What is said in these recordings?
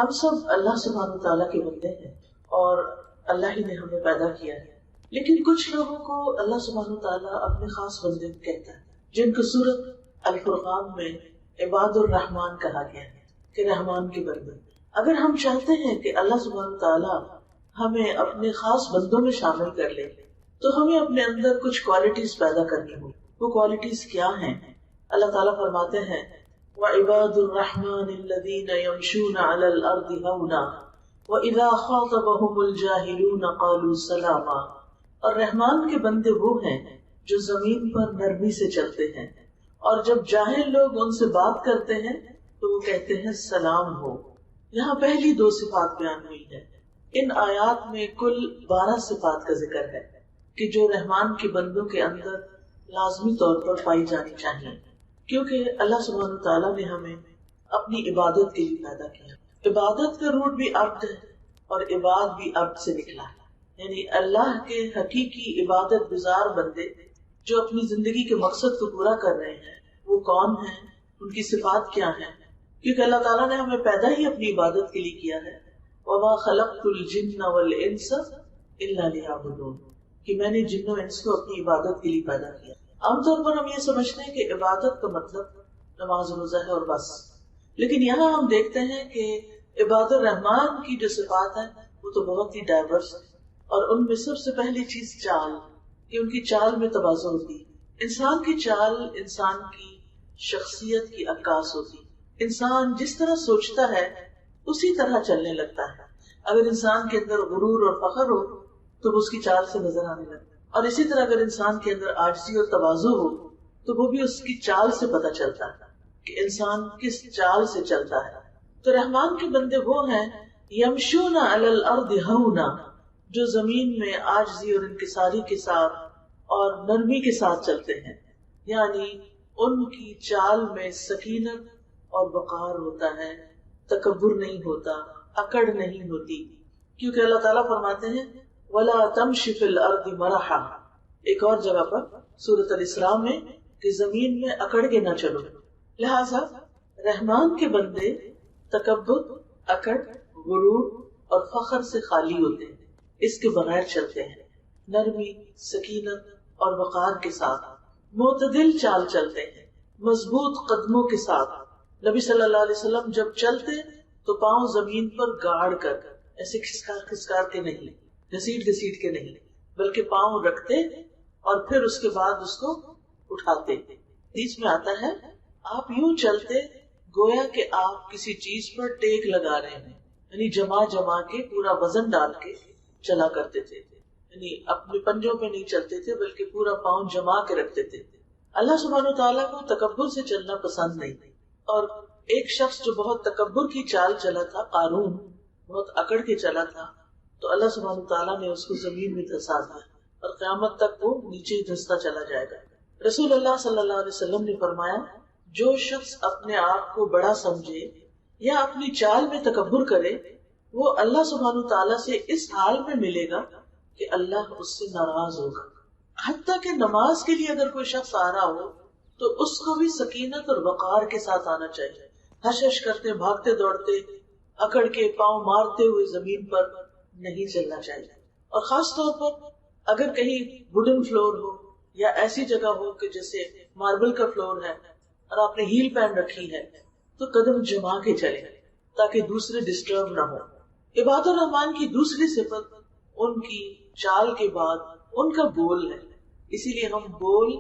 ہم سب اللہ سبحانہ تعالیٰ کے بندے ہیں اور اللہ ہی نے ہمیں پیدا کیا ہے، لیکن کچھ لوگوں کو اللہ سبحانہ تعالیٰ اپنے خاص بندے کہتا ہے، جن کو سورۃ الفرقان میں عباد الرحمن کہا گیا ہے کہ رحمان کے بندے۔ اگر ہم چاہتے ہیں کہ اللہ سبحانہ تعالیٰ ہمیں اپنے خاص بندوں میں شامل کر لے تو ہمیں اپنے اندر کچھ کوالٹیز پیدا کرنی ہوں۔ وہ کوالٹیز کیا ہیں؟ اللہ تعالیٰ فرماتے ہیں وَعِبَادُ الرَّحْمَنِ الَّذِينَ يَمْشُونَ عَلَى الْأَرْضِ هَوْنًا وَإِذَا خَاطَبَهُمُ الْجَاهِلُونَ قَالُوا سَلَامًا، اور رحمان کے بندے وہ ہیں جو زمین پر نرمی سے چلتے ہیں، اور جب جاہل لوگ ان سے بات کرتے ہیں تو وہ کہتے ہیں سلام ہو۔ یہاں پہلی دو صفات بیان ہوئی ہے۔ ان آیات میں کل 12 صفات کا ذکر ہے کہ جو رحمان کے بندوں کے اندر لازمی طور پر پائی جانی چاہیے، کیونکہ اللہ سبحانہ تعالیٰ نے ہمیں اپنی عبادت کے لیے پیدا کیا۔ عبادت کا روٹ بھی عبد ہے اور عباد بھی عبد سے نکلا ہے، یعنی اللہ کے حقیقی عبادت گزار بندے جو اپنی زندگی کے مقصد کو پورا کر رہے ہیں وہ کون ہیں، ان کی صفات کیا ہیں؟ کیونکہ اللہ تعالیٰ نے ہمیں پیدا ہی اپنی عبادت کے لیے کیا ہے۔ وَمَا خَلَقْتُ الْجِنَّ وَالْإِنسَ إِلَّا لِيَعْبُدُونِ، کہ میں نے جن و انس کو اپنی عبادت کے لیے پیدا کیا۔ عام طور پر ہم یہ سمجھتے ہیں کہ عبادت کا مطلب نماز روزہ ہے اور بس، لیکن یہاں ہم دیکھتے ہیں کہ عباد الرحمان کی جو صفات ہیں وہ تو بہت ہی ڈائیورس ہے، اور ان میں سب سے پہلی چیز چال، کہ ان کی چال میں تواضع ہوتی ہے۔ انسان کی چال انسان کی شخصیت کی عکاس ہوتی ہے۔ انسان جس طرح سوچتا ہے اسی طرح چلنے لگتا ہے۔ اگر انسان کے اندر غرور اور فخر ہو تو وہ اس کی چال سے نظر آنے لگتا ہے، اور اسی طرح اگر انسان کے اندر عاجزی اور تواضع ہو تو وہ بھی اس کی چال سے پتہ چلتا ہے کہ انسان کس چال سے چلتا ہے۔ تو رحمان کے بندے وہ ہیں یمشون علی الارض ہونا، جو زمین میں عاجزی اور انکساری کے ساتھ اور نرمی کے ساتھ چلتے ہیں، یعنی ان کی چال میں سکینت اور وقار ہوتا ہے، تکبر نہیں ہوتا، اکڑ نہیں ہوتی، کیونکہ اللہ تعالیٰ فرماتے ہیں وَلَا تَمْشِ فِي الْأَرْضِ مَرَحًا، ایک اور جگہ پر سورۃ الاسراء میں کہ زمین میں اکڑ کے نہ چلو۔ لہذا رحمان کے بندے تکبر، اکڑ، غرور اور فخر سے خالی ہوتے ہیں، اس کے بغیر چلتے ہیں، نرمی، سکینت اور وقار کے ساتھ معتدل چال چلتے ہیں، مضبوط قدموں کے ساتھ۔ نبی صلی اللہ علیہ وسلم جب چلتے تو پاؤں زمین پر گاڑ کر، ایسے کھسکار کھسکار کے نہیں، گھسیٹ گھسیٹ کے نہیں، بلکہ پاؤں رکھتے اور پھر اس کے بعد اس کو اٹھاتے۔ حدیث میں آتا ہے آپ یوں چلتے گویا کہ آپ کسی چیز پر ٹیک لگا رہے ہیں، یعنی جما جما کے پورا وزن ڈال کے چلا کرتے تھے، یعنی اپنے پنجوں پہ نہیں چلتے تھے بلکہ پورا پاؤں جما کے رکھتے تھے۔ اللہ سبحانہ وتعالیٰ کو تکبر سے چلنا پسند نہیں، اور ایک شخص جو بہت تکبر کی چال چلا تھا، قارون، بہت اکڑ کے چلا تھا، تو اللہ سبحانہ تعالیٰ نے اس کو زمین میں دھسا دیا اور قیامت تک وہ نیچے ہی دھستا چلا جائے گا۔ رسول اللہ صلی اللہ علیہ وسلم نے فرمایا جو شخص اپنے آپ کو بڑا سمجھے یا اپنی چال میں تکبر کرے وہ اللہ سبحانہ تعالیٰ سے اس حال میں ملے گا کہ اللہ اس سے ناراض ہوگا۔ حتیٰ کہ نماز کے لیے اگر کوئی شخص آ رہا ہو تو اس کو بھی سکینت اور وقار کے ساتھ آنا چاہیے، ہش ہش کرتے بھاگتے دوڑتے اکڑ کے پاؤں مارتے ہوئے زمین پر نہیں چلنا چاہیے۔ اور خاص طور پر اگر کہیں ووڈن فلور ہو یا ایسی جگہ ہو کہ جیسے ماربل کا فلور ہے اور آپ نے ہیل پہن رکھی ہے تو قدم جما کے چلیں تاکہ دوسرے ڈسٹرب نہ ہو۔ عباد الرحمان کی دوسری صفت ان کی چال کے بعد ان کا بول ہے، اسی لیے ہم بول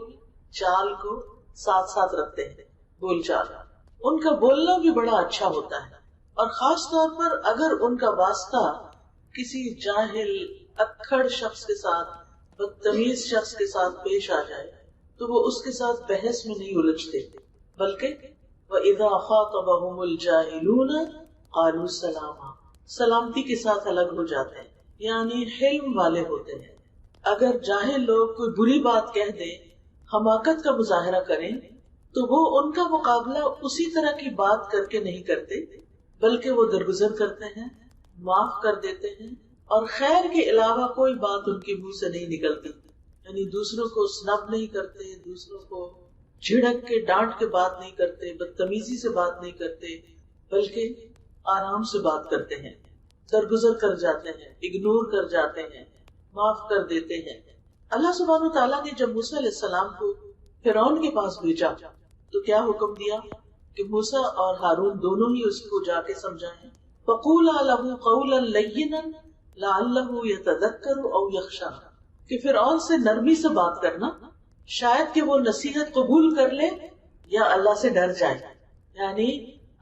چال کو ساتھ ساتھ رکھتے ہیں، بول چال۔ ان کا بولنا بھی بڑا اچھا ہوتا ہے، اور خاص طور پر اگر ان کا واسطہ کسی جاہل اکڑ شخص کے ساتھ، بدتمیز شخص کے ساتھ پیش آ جائے تو وہ اس کے ساتھ بحث میں نہیں الجھتے، بلکہ وَإِذَا خَاطَبَهُمُ الْجَاهِلُونَ قَالُوا سَلَامًا، سلامتی کے ساتھ الگ ہو جاتے ہیں، یعنی حلم والے ہوتے ہیں۔ اگر جاہل لوگ کوئی بری بات کہہ دیں، حماقت کا مظاہرہ کریں، تو وہ ان کا مقابلہ اسی طرح کی بات کر کے نہیں کرتے، بلکہ وہ درگزر کرتے ہیں، معاف کر دیتے ہیں، اور خیر کے علاوہ کوئی بات ان کے منہ سے نہیں نکلتی، یعنی دوسروں کو سنب نہیں کرتے، دوسروں کو جھڑک کے ڈانٹ کے بات نہیں کرتے، بدتمیزی سے بات نہیں کرتے، بلکہ آرام سے بات کرتے ہیں، درگزر کر جاتے ہیں، اگنور کر جاتے ہیں، معاف کر دیتے ہیں۔ اللہ سبحانہ وتعالیٰ نے جب موسیٰ علیہ السلام کو فرعون کے پاس بھیجا تو کیا حکم دیا کہ موسیٰ اور ہارون دونوں ہی اس کو جا کے سمجھائیں، فَقُولَا لَهُ قَوْلًا لَيِّنًا لَعَلَّهُ يَتَذَكَّرُ أَوْ يَخْشَىٰ، کہ فرعون سے نرمی سے بات کرنا، شاید کہ وہ نصیحت قبول کر لے یا اللہ سے ڈر جائے۔ یعنی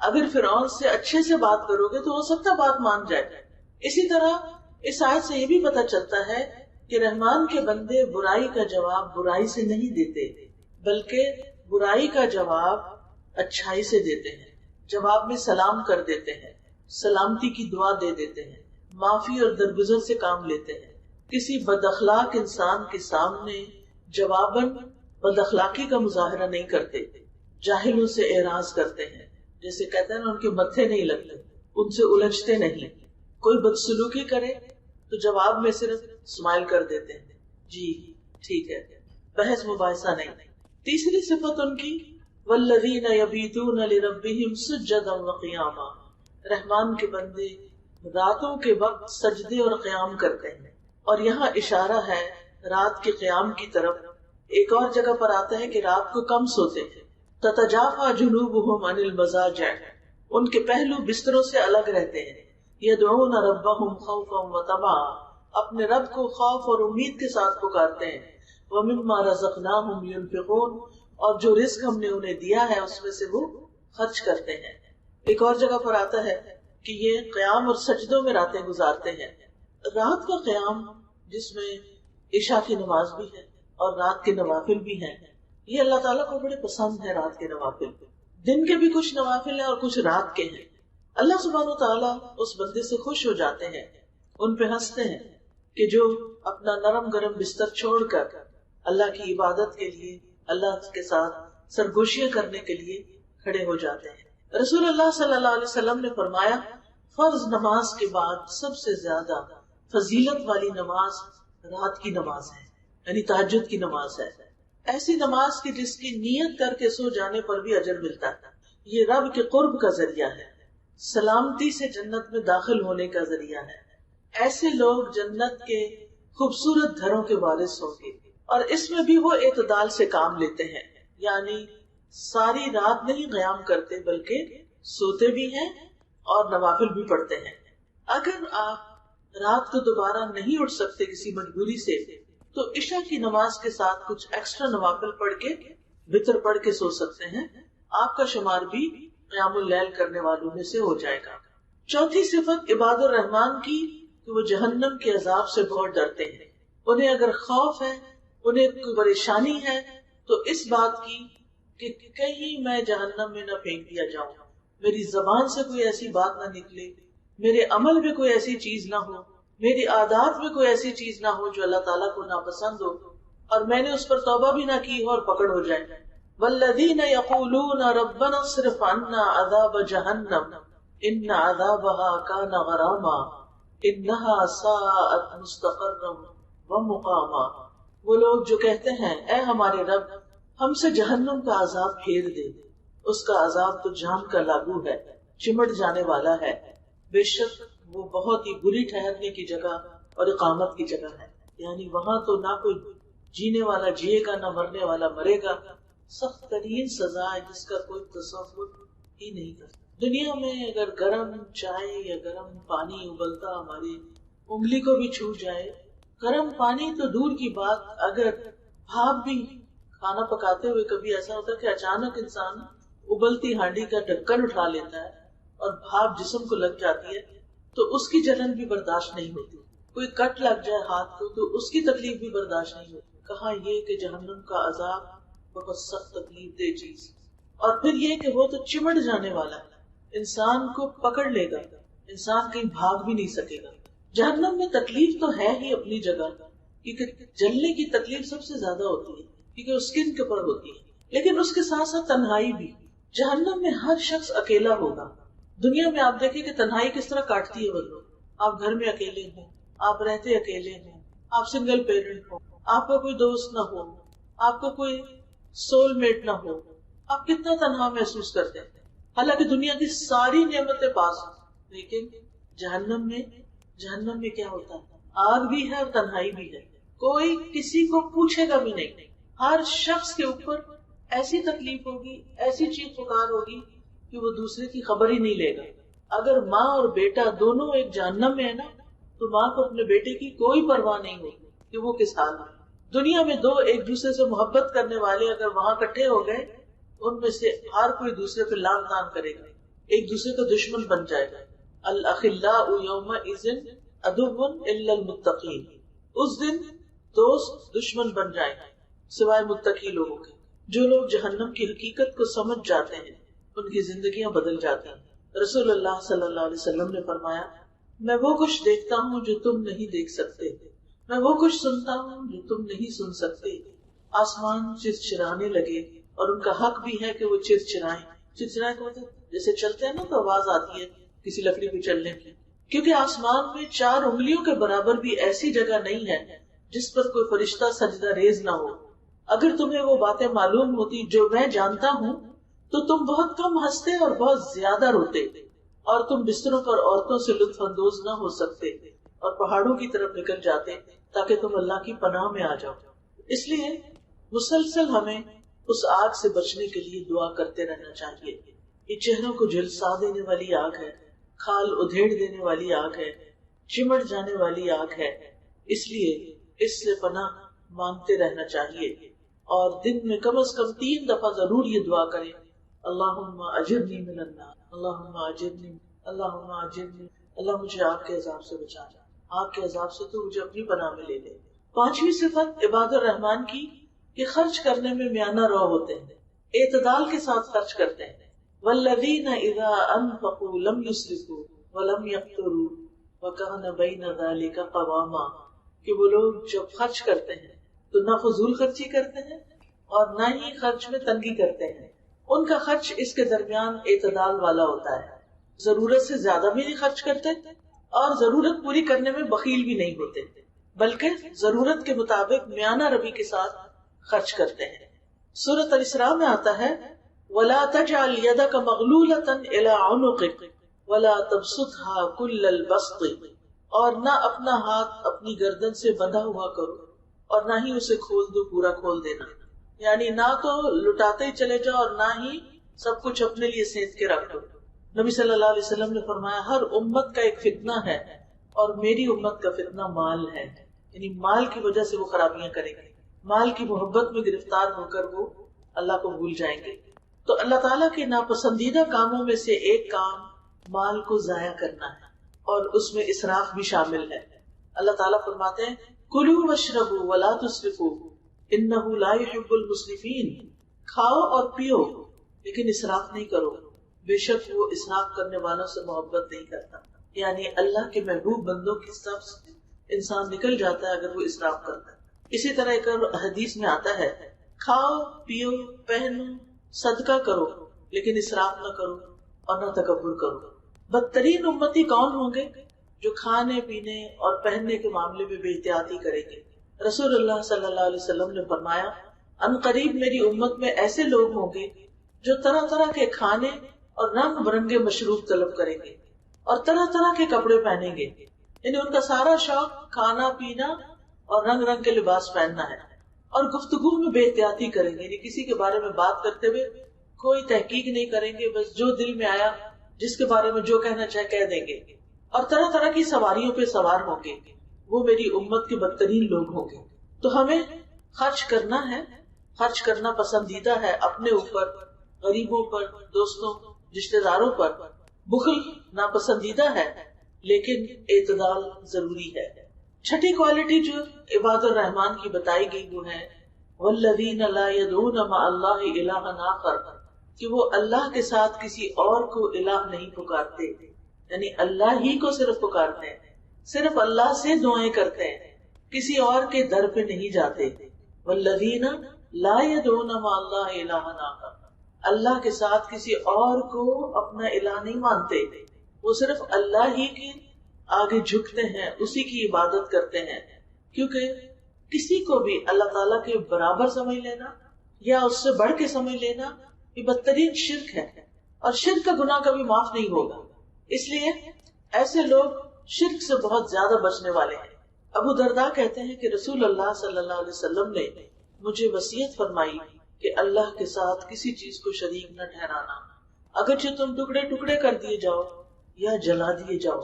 اگر فرعون سے اچھے سے بات کرو گے تو ہو سکتا بات مان جائے۔ اسی طرح اس آیت سے یہ بھی پتہ چلتا ہے کہ رحمان کے بندے برائی کا جواب برائی سے نہیں دیتے، بلکہ برائی کا جواب اچھائی سے دیتے ہیں، جواب میں سلام کر دیتے ہیں، سلامتی کی دعا دے دیتے ہیں، معافی اور درگزر سے کام لیتے ہیں۔ کسی بد اخلاق انسان کے سامنے جواباً بد اخلاقی کا مظاہرہ نہیں کرتے، جاہلوں سے اعراض کرتے ہیں، جیسے کہتے ہیں نا ان کے متھے نہیں لگتے، ان سے الجھتے نہیں۔ کوئی بدسلوکی کرے تو جواب میں صرف اسمائل کر دیتے ہیں، جی ٹھیک ہے، بحث مباحثہ نہیں۔ تیسری صفت ان کی والذین یبیتون لربہم سجدا وقیاما، رحمان کے بندے راتوں کے وقت سجدے اور قیام کرتے ہیں، اور یہاں اشارہ ہے رات کے قیام کی طرف۔ ایک اور جگہ پر آتا ہے کہ رات کو کم سوتے ہیں، تتجافا جنوبہم عن المضاجع، ان کے پہلو بستروں سے الگ رہتے ہیں، یدعون ربہم خوفا وطمعا، اپنے رب کو خوف اور امید کے ساتھ پکارتے ہیں، ومما رزقناہم ينفقون، اور جو رزق ہم نے انہیں دیا ہے اس میں سے وہ خرچ کرتے ہیں۔ ایک اور جگہ پر آتا ہے کہ یہ قیام اور سجدوں میں راتیں گزارتے ہیں۔ رات کا قیام جس میں عشاء کی نماز بھی ہے اور رات کے نوافل بھی ہیں، یہ اللہ تعالیٰ کو بڑے پسند ہے۔ رات کے نوافل، دن کے بھی کچھ نوافل ہیں اور کچھ رات کے ہیں۔ اللہ سبحانہ وتعالیٰ اس بندے سے خوش ہو جاتے ہیں، ان پہ ہنستے ہیں کہ جو اپنا نرم گرم بستر چھوڑ کر اللہ کی عبادت کے لیے، اللہ کے ساتھ سرگوشیاں کرنے کے لیے کھڑے ہو جاتے ہیں۔ رسول اللہ صلی اللہ علیہ وسلم نے فرمایا، فرض نماز کے بعد سب سے زیادہ فضیلت والی نماز رات کی نماز ہے، یعنی تہجد کی نماز ہے۔ ایسی نماز کی جس کی نیت کر کے سو جانے پر بھی اجر ملتا ہے۔ یہ رب کے قرب کا ذریعہ ہے، سلامتی سے جنت میں داخل ہونے کا ذریعہ ہے۔ ایسے لوگ جنت کے خوبصورت گھروں کے وارث ہوں گے، اور اس میں بھی وہ اعتدال سے کام لیتے ہیں، یعنی ساری رات نہیں قیام کرتے بلکہ سوتے بھی ہیں اور نوافل بھی پڑھتے ہیں۔ اگر آپ رات کو دوبارہ نہیں اٹھ سکتے کسی مجبوری سے تو عشاء کی نماز کے ساتھ کچھ ایکسٹرا نوافل پڑھ کے وتر پڑھ کے سو سکتے ہیں، آپ کا شمار بھی قیام اللیل کرنے والوں میں سے ہو جائے گا۔ چوتھی صفت عباد الرحمان کی کہ وہ جہنم کے عذاب سے بہت ڈرتے ہیں۔ انہیں اگر خوف ہے، انہیں کوئی پریشانی ہے تو اس بات کی کہ کہیں میں جہنم میں نہ پھینک دیا جاؤں، میری زبان سے کوئی ایسی بات نہ نکلے، میرے عمل میں کوئی ایسی چیز نہ ہو، میری عادات میں کوئی ایسی چیز نہ ہو جو اللہ تعالیٰ کو ناپسند ہو اور میں نے اس پر توبہ بھی نہ کی ہو اور پکڑ ہو جائے۔ والذین یقولون ربنا اصرف عنا عذاب جہنم ان عذابها کان غراما انها ساءت مستقرا ومقاما، وہ لوگ جو کہتے ہیں اے ہمارے رب ہم سے جہنم کا عذاب پھیر دے، اس کا عذاب تو جان کا لاگو ہے، چمٹ جانے والا ہے، بے شک وہ بہت ہی بری ٹھہرنے کی جگہ اور اقامت کی جگہ ہے۔ یعنی وہاں تو نہ کوئی جینے والا جیے گا نہ مرنے والا مرے گا، سخت ترین سزا ہے جس کا کوئی تصور ہی نہیں کرتا۔ دنیا میں اگر گرم چائے یا گرم پانی ابلتا ہماری انگلی کو بھی چھو جائے، گرم پانی تو دور کی بات، اگر بھاپ بھی کھانا پکاتے ہوئے کبھی ایسا ہوتا ہے کہ اچانک انسان ابلتی ہانڈی کا ڈھکن اٹھا لیتا ہے اور بھاپ جسم کو لگ جاتی ہے تو اس کی جلن بھی برداشت نہیں ہوتی، کوئی کٹ لگ جائے ہاتھ کو تو اس کی تکلیف بھی برداشت نہیں ہوتی، کہاں یہ کہ جہنم کا عذاب بہت سخت تکلیف دہ چیز، اور پھر یہ کہ وہ تو چمٹ جانے والا ہے، انسان کو پکڑ لے گا، انسان کہیں بھاگ بھی نہیں سکے گا۔ جہنم میں تکلیف تو ہے ہی اپنی جگہ، کیونکہ جلنے کی تکلیف سب سے زیادہ ہوتی ہے کیونکہ وہ اسکن کے اوپر ہوتی ہے، لیکن اس کے ساتھ ساتھ تنہائی بھی۔ جہنم میں ہر شخص اکیلا ہوگا۔ دنیا میں آپ دیکھیں کہ تنہائی کس طرح کاٹتی ہے وہ لوگ، آپ گھر میں اکیلے ہیں، آپ رہتے اکیلے ہیں، آپ سنگل پیرنٹ ہو، آپ کا کوئی دوست نہ ہو، آپ کا کوئی سول میٹ نہ ہو، آپ کتنا تنہا محسوس کرتے ہیں، حالانکہ دنیا کی ساری نعمتیں پاس ہیں، لیکن جہنم میں کیا ہوتا ہے؟ آگ بھی ہے اور تنہائی بھی ہے. کوئی کسی کو پوچھے گا بھی نہیں. ہر شخص کے اوپر ایسی تکلیف ہوگی، ایسی چیخ پکار ہوگی کہ وہ دوسرے کی خبر ہی نہیں لے گا. اگر ماں اور بیٹا دونوں ایک جہنم میں ہے نا، تو ماں کو اپنے بیٹے کی کوئی پرواہ نہیں ہوگی کہ وہ کس حال میں. دنیا میں دو ایک دوسرے سے محبت کرنے والے اگر وہاں اکٹھے ہو گئے، ان میں سے ہر کوئی دوسرے پہ لان تان کرے گا، ایک دوسرے کا دشمن بن جائے گا. الاخلاء یومئذ عدو الا المتقین. اس دن دوست دشمن بن جائیں گے سوائے متقی لوگوں کے. جو لوگ جہنم کی حقیقت کو سمجھ جاتے ہیں ان کی زندگیاں بدل جاتی ہیں. رسول اللہ صلی اللہ علیہ وسلم نے فرمایا، میں وہ کچھ دیکھتا ہوں جو تم نہیں دیکھ سکتے، میں وہ کچھ سنتا ہوں جو تم نہیں سن سکتے. آسمان چرچرانے لگے، اور ان کا حق بھی ہے کہ وہ چرچرائیں. چرچرائیں کو مطلب جیسے چلتے ہیں نا تو آواز آتی ہے کسی لکڑی پہ چلنے کی، کیونکہ آسمان میں 4 انگلیوں کے برابر بھی ایسی جگہ نہیں ہے جس پر کوئی فرشتہ سجدہ ریز نہ ہو. اگر تمہیں وہ باتیں معلوم ہوتی جو میں جانتا ہوں تو تم بہت کم ہنستے اور بہت زیادہ روتے، اور تم بستروں پر عورتوں سے لطف اندوز نہ ہو سکتے اور پہاڑوں کی طرف نکل جاتے تاکہ تم اللہ کی پناہ میں آ جاؤ. اس لیے مسلسل ہمیں اس آگ سے بچنے کے لیے دعا کرتے رہنا چاہیے. یہ چہروں کو جھلسا دینے والی آگ ہے، کھال ادھیڑ دینے والی آگ ہے، چمٹ جانے والی آگ ہے. اس لیے اس سے پناہ مانگتے رہنا چاہیے، اور دن میں کم از کم 3 دفعہ ضرور یہ دعا کریں، اللہم اجرنی من النار، اللہم اجرنی، اللہم اجرنی، اللہ مجھے آگ کے عذاب سے بچا، آگ کے عذاب سے تو مجھے اپنی پناہ میں لے لے. 5ویں صفت عباد الرحمن کی کہ خرچ کرنے میں میانہ رو ہوتے ہیں، اعتدال کے ساتھ خرچ کرتے ہیں. والذین اذا انفقوا لم یسرفوا ولم یقتروا وکان بین ذلک قواما. کہ وہ لوگ جب خرچ کرتے ہیں تو نہ فضول خرچی کرتے ہیں اور نہ ہی خرچ میں تنگی کرتے ہیں. ان کا خرچ اس کے درمیان اعتدال والا ہوتا ہے، ضرورت سے زیادہ بھی نہیں خرچ کرتے اور ضرورت پوری کرنے میں بخیل بھی نہیں ہوتے، بلکہ ضرورت کے مطابق میانہ روی کے ساتھ خرچ کرتے ہیں. سورۃ الاسراء میں آتا ہے وَلَا تَجْعَلْ يَدَكَ مَغْلُولَةً إِلَىٰ عُنُقِكَ وَلَا تَبْسُطْهَا كُلَّ الْبَسْطِ. اور نہ اپنا ہاتھ اپنی گردن سے بندھا ہوا کرو اور نہ ہی اسے کھول دو پورا کھول دینا، یعنی نہ تو لٹاتے ہی چلے جاؤ اور نہ ہی سب کچھ اپنے لیے سینت کے رکھ دو. نبی صلی اللہ علیہ وسلم نے فرمایا ہر امت کا ایک فتنہ ہے اور میری امت کا فتنہ مال ہے، یعنی مال کی وجہ سے وہ خرابیاں کریں گے، مال کی محبت میں گرفتار ہو کر وہ اللہ کو بھول جائیں گے. تو اللہ تعالیٰ کے ناپسندیدہ کاموں میں سے ایک کام مال کو ضائع کرنا ہے، اور اس میں اسراف بھی شامل ہے. اللہ تعالیٰ فرماتے ہیں کلوا واشربوا ولا تسرفوا انہ لا يحب المسرفین. کھاؤ اور پیو لیکن اسراف نہیں کرو، بے شک وہ اسراف کرنے والوں سے محبت نہیں کرتا. یعنی اللہ کے محبوب بندوں کی سب سے انسان نکل جاتا ہے اگر وہ اسراف کرتا ہے. اسی طرح ایک حدیث میں آتا ہے کھاؤ پیو پہنو صدقہ کرو لیکن اسراف نہ کرو اور نہ تکبر کرو. بدترین امتی کون ہوں گے؟ جو کھانے پینے اور پہننے کے معاملے میں بے احتیاطی کریں گے. رسول اللہ صلی اللہ علیہ وسلم نے فرمایا ان قریب میری امت میں ایسے لوگ ہوں گے جو طرح طرح کے کھانے اور رنگ برنگے مشروب طلب کریں گے اور طرح طرح کے کپڑے پہنیں گے. یعنی ان کا سارا شوق کھانا پینا اور رنگ رنگ کے لباس پہننا ہے، اور گفتگو میں بے احتیاطی کریں گے، یعنی کسی کے بارے میں بات کرتے ہوئے کوئی تحقیق نہیں کریں گے، بس جو دل میں آیا جس کے بارے میں جو کہنا چاہے کہہ دیں گے، اور طرح طرح کی سواریوں پہ سوار ہوں گے. وہ میری امت کے بدترین لوگ ہوں گے. تو ہمیں خرچ کرنا ہے، خرچ کرنا پسندیدہ ہے اپنے اوپر، غریبوں پر، دوستوں رشتے داروں پر. بخل ناپسندیدہ ہے لیکن اعتدال ضروری ہے. 6ٹھی کوالٹی جو عباد الرحمن کی بتائی گئی وہ ہے والذین لا يدعون مع اللہ الہا آخر، کہ وہ اللہ کے ساتھ کسی اور کو الہ نہیں پکارتے، یعنی اللہ ہی کو صرف پکارتے ہیں، صرف اللہ سے دعائیں کرتے ہیں، کسی اور کے در پہ نہیں جاتے. والذین لا يدعون مع اللہ الہا آخر، اللہ کے ساتھ کسی اور کو اپنا الہ نہیں مانتے، وہ صرف اللہ ہی کے آگے جھکتے ہیں، اسی کی عبادت کرتے ہیں. کیونکہ کسی کو بھی اللہ تعالیٰ کے برابر سمجھ لینا یا اس سے بڑھ کے سمجھ لینا یہ بدترین شرک ہے، اور شرک کا گناہ کبھی معاف نہیں ہوگا. اس لیے ایسے لوگ شرک سے بہت زیادہ بچنے والے ہیں. ابو درداء کہتے ہیں کہ رسول اللہ صلی اللہ علیہ وسلم نے مجھے وصیت فرمائی کہ اللہ کے ساتھ کسی چیز کو شریک نہ ٹھہرانا، اگرچہ تم ٹکڑے ٹکڑے کر دیے جاؤ یا جلا دیے جاؤ،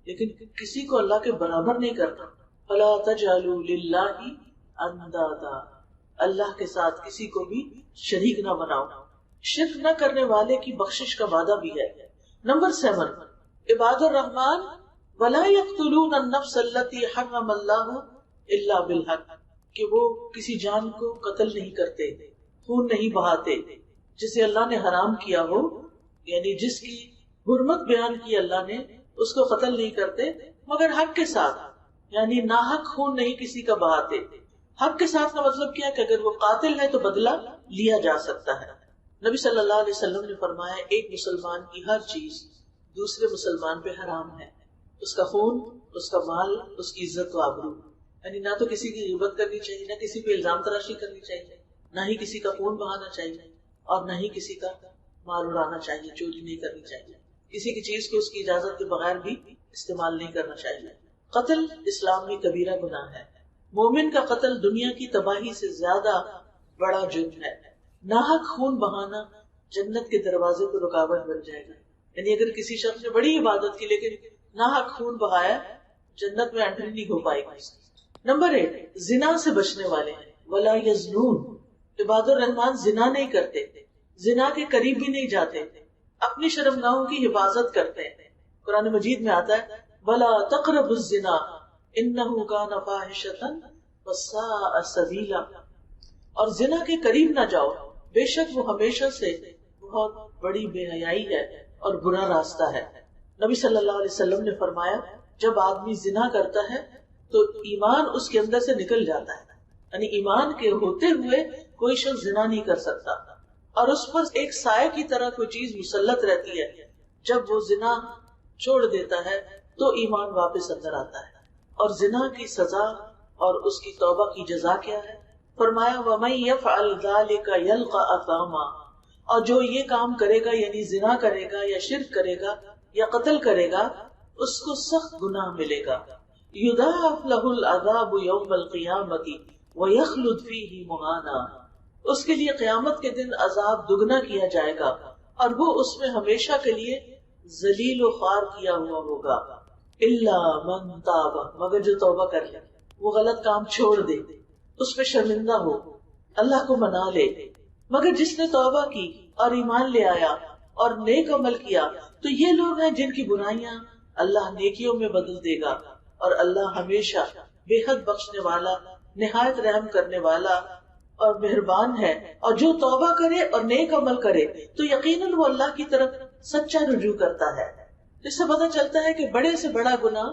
لیکن کسی کو اللہ کے برابر نہیں کرنا. فلا تجعلوا للہ اندادا، اللہ کے ساتھ کسی کو بھی شریک نہ بناؤ. شرک نہ کرنے والے کی بخشش کا وعدہ بھی ہے. نمبر 7، عباد الرحمن ولا يقتلون النفس التي حرم اللہ الا بالحق، کہ وہ کسی جان کو قتل نہیں کرتے، خون نہیں بہاتے جسے اللہ نے حرام کیا ہو، یعنی جس کی حرمت بیان کی اللہ نے، اس کو قتل نہیں کرتے مگر حق کے ساتھ، یعنی ناحق خون نہیں کسی کا بہاتے. حق کے ساتھ کا مطلب کیا کہ اگر وہ قاتل ہے تو بدلہ لیا جا سکتا ہے. نبی صلی اللہ علیہ وسلم نے فرمایا ایک مسلمان کی ہر چیز دوسرے مسلمان پہ حرام ہے، اس کا خون، اس کا مال، اس کی عزت و آبرو. یعنی نہ تو کسی کی غیبت کرنی چاہیے، نہ کسی پہ الزام تراشی کرنی چاہیے، نہ ہی کسی کا خون بہانا چاہیے، اور نہ ہی کسی کا مال اڑانا چاہیے، چوری نہیں کرنی چاہیے، کسی کی چیز کو اس کی اجازت کے بغیر بھی استعمال نہیں کرنا چاہیے. قتل اسلام میں کبیرہ گناہ ہے. مومن کا قتل دنیا کی تباہی سے زیادہ بڑا جرم ہے. ناحق خون بہانا جنت کے دروازے کو رکاوٹ بن جائے گا. یعنی اگر کسی شخص نے بڑی عبادت کی لیکن ناحق خون بہایا، جنت میں انٹری نہیں ہو پائے گی. نمبر 8، زنا سے بچنے والے ہیں. ولا یزنون، عباد الرحمان زنا نہیں کرتے، زنا کے قریب بھی نہیں جاتے، اپنی شرمگاہوں کی حفاظت کرتے ہیں. قرآن مجید میں آتا ہے ولا تقربوا الزنا انہ کان فاحشۃ وساء سبیلا، اور زنا کے قریب نہ جاؤ، بے شک وہ ہمیشہ سے بہت بڑی بے حیائی ہے اور برا راستہ ہے. نبی صلی اللہ علیہ وسلم نے فرمایا جب آدمی زنا کرتا ہے تو ایمان اس کے اندر سے نکل جاتا ہے، یعنی ایمان کے ہوتے ہوئے کوئی شخص زنا نہیں کر سکتا، اور اس پر ایک سائے کی طرح کوئی چیز مسلط رہتی ہے. جب وہ زنا چھوڑ دیتا ہے تو ایمان واپس اندر آتا ہے. اور زنا کی سزا اور اس کی توبہ کی جزا کیا ہے؟ فرمایا وَمَن يَفْعَلْ ذَلِكَ يَلْقَ أَثَامًا، اور جو یہ کام کرے گا، یعنی زنا کرے گا یا شرک کرے گا یا قتل کرے گا، اس کو سخت گناہ ملے گا. يُضَاعَفْ لَهُ الْعَذَابُ يَوْمَ الْقِيَامَةِ وَيَخْلُدْ فِيهِ مُهَانًا، اس کے لیے قیامت کے دن عذاب دگنا کیا جائے گا اور وہ اس میں ہمیشہ کے لیے ذلیل و خوار کیا ہوا ہوگا. الا من تاب، مگر جو توبہ کر لے، وہ غلط کام چھوڑ دے، اس پہ شرمندہ ہو، اللہ کو منا لے. مگر جس نے توبہ کی اور ایمان لے آیا اور نیک عمل کیا تو یہ لوگ ہیں جن کی برائیاں اللہ نیکیوں میں بدل دے گا، اور اللہ ہمیشہ بے حد بخشنے والا، نہایت رحم کرنے والا اور مہربان ہے. اور جو توبہ کرے اور نیک عمل کرے تو یقیناً وہ اللہ کی طرف سچا رجوع کرتا ہے. اس سے پتہ چلتا ہے کہ بڑے سے بڑا گناہ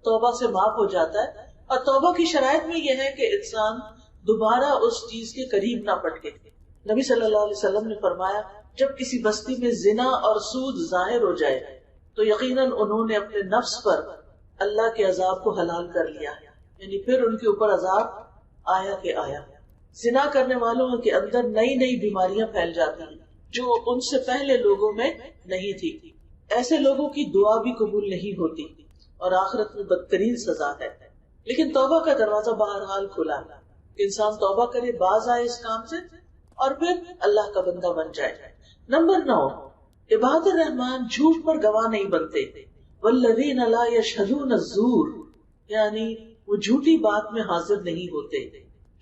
توبہ سے معاف ہو جاتا ہے، اور توبہ کی شرائط میں یہ ہے کہ انسان دوبارہ اس چیز کے قریب نہ پٹکے. نبی صلی اللہ علیہ وسلم نے فرمایا جب کسی بستی میں زنا اور سود ظاہر ہو جائے تو یقیناً انہوں نے اپنے نفس پر اللہ کے عذاب کو حلال کر لیا، یعنی پھر ان کے اوپر عذاب آیا کہ آیا. زنا کرنے والوں کے اندر نئی نئی بیماریاں پھیل جاتی ہیں جو ان سے پہلے لوگوں میں نہیں تھی. ایسے لوگوں کی دعا بھی قبول نہیں ہوتی اور آخرت میں بدترین سزا ہے. لیکن توبہ کا دروازہ بہرحال کھلا ہے، انسان توبہ کرے، باز آئے اس کام سے اور پھر اللہ کا بندہ بن جائے. نمبر 9، عباد الرحمان جھوٹ پر گواہ نہیں بنتے. والذین لا یشہدون الزور، یعنی وہ جھوٹی بات میں حاضر نہیں ہوتے،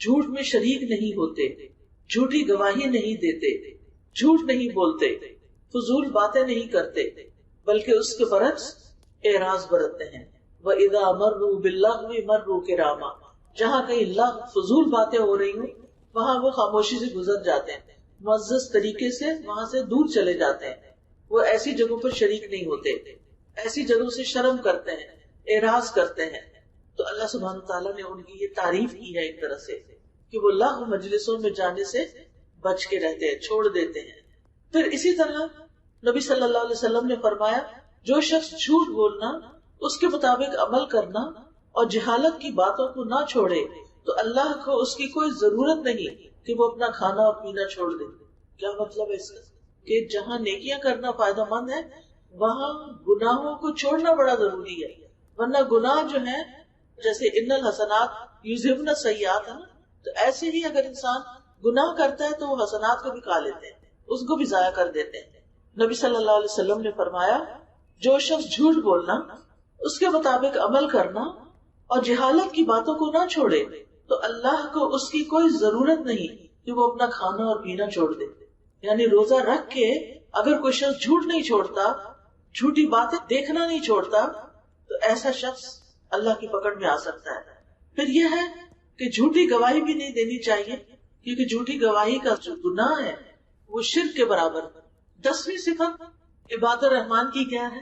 جھوٹ میں شریک نہیں ہوتے، جھوٹی گواہی نہیں دیتے، جھوٹ نہیں بولتے، فضول باتیں نہیں کرتے، بلکہ اس کے برعکس اعراض برتتے ہیں. وَإِذَا مَرُّوا بِاللَّغْوِ مَرُّوا كِرَامًا، جہاں کہیں لغو فضول باتیں ہو رہی ہوں وہاں وہ خاموشی سے گزر جاتے ہیں، معزز طریقے سے وہاں سے دور چلے جاتے ہیں. وہ ایسی جگہوں پر شریک نہیں ہوتے، ایسی جگہوں سے شرم کرتے ہیں، اعراض کرتے ہیں. تو اللہ سبحانہ تعالیٰ نے ان کی یہ تعریف کی ہے ایک طرح سے کہ وہ لغو مجلسوں میں جانے سے بچ کے رہتے ہیں، چھوڑ دیتے ہیں. پھر اسی طرح نبی صلی اللہ علیہ وسلم نے فرمایا جو شخص جھوٹ بولنا، اس کے مطابق عمل کرنا اور جہالت کی باتوں کو نہ چھوڑے تو اللہ کو اس کی کوئی ضرورت نہیں کہ وہ اپنا کھانا اور پینا چھوڑ دے. کیا مطلب ہے اس کا؟ کہ جہاں نیکیاں کرنا فائدہ مند ہے وہاں گناہوں کو چھوڑنا بڑا ضروری ہے، ورنہ گناہ جو ہے جیسے ان الحسنات یذہبن السیئات ہے نا، تو ایسے ہی اگر انسان گناہ کرتا ہے تو وہ حسنات کو بھی کھا لیتے ہیں، اس کو بھی ضائع کر دیتے ہیں۔ نبی صلی اللہ علیہ وسلم نے فرمایا جو شخص جھوٹ بولنا، اس کے مطابق عمل کرنا اور جہالت کی باتوں کو نہ چھوڑے تو اللہ کو اس کی کوئی ضرورت نہیں کہ وہ اپنا کھانا اور پینا چھوڑ دے۔ یعنی روزہ رکھ کے اگر کوئی شخص جھوٹ نہیں چھوڑتا، جھوٹی باتیں دیکھنا نہیں چھوڑتا، تو ایسا شخص اللہ کی پکڑ میں آ سکتا ہے۔ پھر یہ ہے کہ جھوٹی گواہی بھی نہیں دینی چاہیے، کیونکہ جھوٹی گواہی کا جو گناہ ہے وہ شرک کے برابر ہے۔ 10ویں صفت عباد الرحمان کی کیا ہے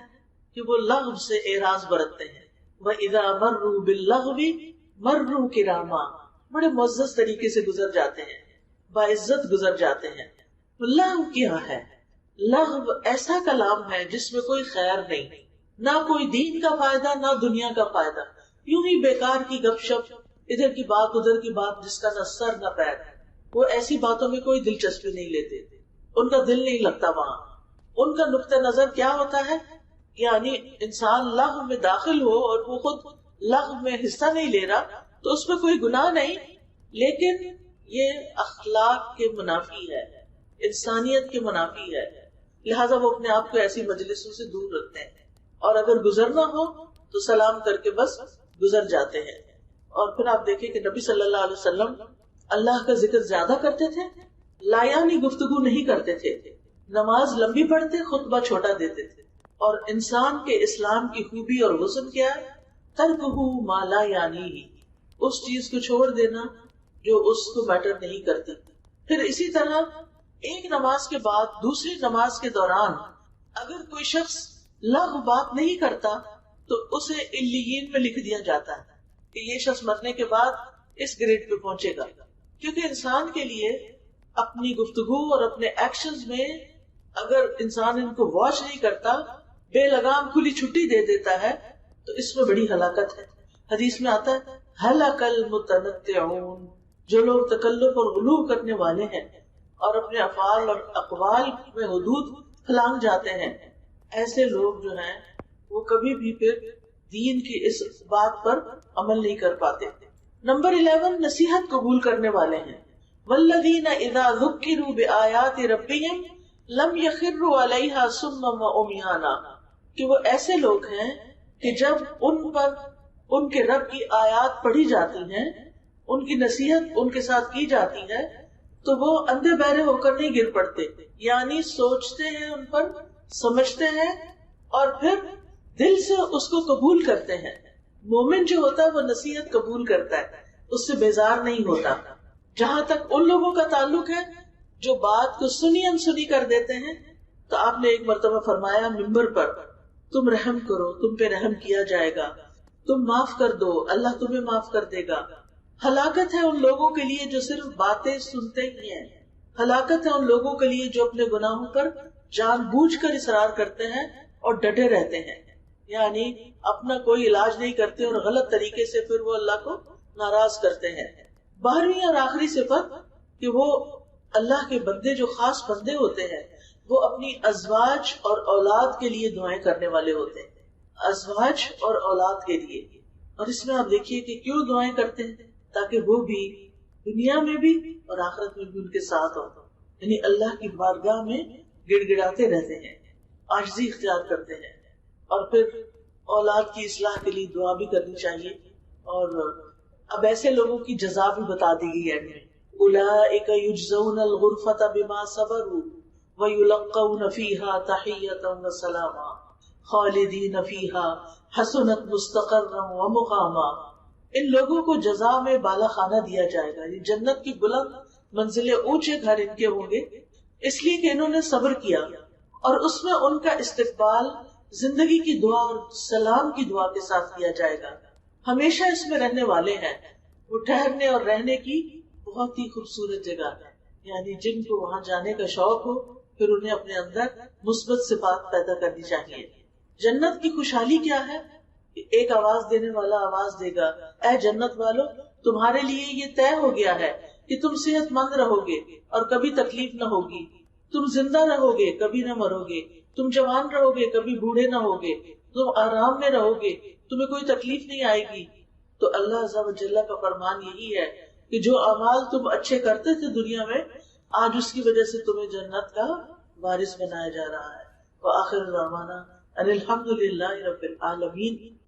کہ وہ لغو سے اعراض برتتے ہیں۔ وَإِذَا مَرُّوا بِاللَّغْوِ مَرُّوا كِرَامًا، بڑے معزز طریقے سے گزر جاتے ہیں، باعزت گزر جاتے ہیں۔ لغو کیا ہے؟ لغو ایسا کلام ہے جس میں کوئی خیر نہیں، نہ کوئی دین کا فائدہ نہ دنیا کا فائدہ، یوں ہی بیکار کی گپ شپ، ادھر کی بات ادھر کی بات، جس کا نہ سر نہ پیر۔ وہ ایسی باتوں میں کوئی دلچسپی نہیں لیتے، ان کا دل نہیں لگتا وہاں۔ ان کا نقطہ نظر کیا ہوتا ہے؟ یعنی انسان لغو میں داخل ہو اور وہ خود لغو میں حصہ نہیں لے رہا تو اس میں کوئی گناہ نہیں، لیکن یہ اخلاق کے منافی ہے، انسانیت کے منافی ہے، لہٰذا وہ اپنے آپ کو ایسی مجلسوں سے دور رکھتے ہیں، اور اگر گزرنا ہو تو سلام کر کے بس گزر جاتے ہیں۔ اور پھر آپ دیکھیں کہ نبی صلی اللہ علیہ وسلم اللہ کا ذکر زیادہ کرتے تھے، لایانی گفتگو نہیں کرتے تھے، نماز لمبی پڑھتے، خطبہ چھوٹا دیتے تھے۔ اور انسان کے اسلام کی خوبی اور حسن کیا ہے؟ ترکہ ما لا یعنی، اس چیز کو چھوڑ دینا جو اس کو میٹر نہیں کرتی۔ پھر اسی طرح ایک نماز کے بعد دوسری نماز کے دوران اگر کوئی شخص لغو بات نہیں کرتا تو اسے علیین میں لکھ دیا جاتا ہے کہ یہ شخص مرنے کے بعد اس گریڈ پہ پہنچے گا، کیونکہ انسان کے لیے اپنی گفتگو اور اپنے ایکشنز میں اگر انسان ان کو واچ نہیں کرتا، بے لگام کھلی چھٹی دے دیتا ہے تو اس میں بڑی ہلاکت ہے۔ حدیث میں آتا ہے ہلاک المتنطعون، جو لوگ تکلف اور غلو کرنے والے ہیں اور اپنے افعال اور اقوال میں حدود پھلانگ جاتے ہیں، ایسے لوگ جو ہیں وہ کبھی بھی پھر دین کی اس بات پر عمل نہیں کر پاتے۔ نمبر 11 نصیحت قبول کرنے والے ہیں۔ والذین اذا ذکروا بآیات ربہم لم یخروا علیہا صما وعمیانا، کہ وہ ایسے لوگ ہیں کہ جب ان پر ان کے رب کی آیات پڑھی جاتی ہیں، ان کی نصیحت ان کے ساتھ کی جاتی ہے تو وہ اندھے بہرے ہو کر نہیں گر پڑتے، یعنی سوچتے ہیں ان پر، سمجھتے ہیں اور پھر دل سے اس کو قبول کرتے ہیں۔ مومن جو ہوتا ہے وہ نصیحت قبول کرتا ہے، اس سے بیزار نہیں ہوتا۔ جہاں تک ان لوگوں کا تعلق ہے جو بات کو سنی انسنی کر دیتے ہیں، تو آپ نے ایک مرتبہ فرمایا ممبر پر، تم رحم کرو، تم پہ رحم کیا جائے گا، تم معاف کر دو، اللہ تمہیں معاف کر دے گا۔ ہلاکت ہے ان لوگوں کے لیے جو صرف باتیں سنتے ہی ہیں، ہلاکت ہے ان لوگوں کے لیے جو اپنے گناہوں پر جان بوجھ کر اصرار کرتے ہیں اور ڈٹے رہتے ہیں، یعنی اپنا کوئی علاج نہیں کرتے اور غلط طریقے سے پھر وہ اللہ کو ناراض کرتے ہیں۔ 12ویں اور آخری صفت کہ وہ اللہ کے بندے جو خاص بندے ہوتے ہیں وہ اپنی ازواج اور اولاد کے لیے دعائیں کرنے والے ہوتے ہیں، ازواج اور اولاد کے لیے۔ اور اس میں آپ دیکھیے کہ کیوں دعائیں کرتے ہیں، تاکہ وہ بھی دنیا میں بھی اور آخرت میں بھی ان کے ساتھ ہوں، یعنی اللہ کی بارگاہ میں گڑ گڑاتے رہتے ہیں، عاجزی اختیار کرتے ہیں۔ اور پھر اولاد کی اصلاح کے لیے دعا بھی کرنی چاہیے۔ اور اب ایسے لوگوں کی جزا بھی بتا دی گئی ہے، اولئک یجزون الغرفۃ بما صبروا ویلقون فیہا تحیۃ وسلاما خالدین فیہا حسنت مستقرا ومقاما۔ ان لوگوں کو جزا میں بالا خانہ دیا جائے گا، یہ جنت کی بلند منزلیں، اونچے گھر ان کے ہوں گے، اس لیے کہ انہوں نے صبر کیا، اور اس میں ان کا استقبال زندگی کی دعا اور سلام کی دعا کے ساتھ کیا جائے گا۔ ہمیشہ اس میں رہنے والے ہیں، وہ ٹھہرنے اور رہنے کی بہت ہی خوبصورت جگہ ہے، یعنی جن کو وہاں جانے کا شوق ہو پھر انہیں اپنے اندر مثبت صفات پیدا کرنی چاہیے۔ جنت کی خوشحالی کیا ہے؟ ایک آواز دینے والا آواز دے گا، اے جنت والو، تمہارے لیے یہ طے ہو گیا ہے کہ تم صحت مند رہو گے اور کبھی تکلیف نہ ہوگی، تم زندہ رہو گے، کبھی نہ مرو گے، تم جوان رہو گے، کبھی بوڑھے نہ ہوگے، تم آرام میں رہو گے، تمہیں کوئی تکلیف نہیں آئے گی. تو اللہ عز و جل کا فرمان یہی ہے کہ جو اعمال تم اچھے کرتے تھے دنیا میں، آج اس کی وجہ سے تمہیں جنت کا وارث بنایا جا رہا ہے. وآخر دعوانا ان الحمد للہ رب العالمین.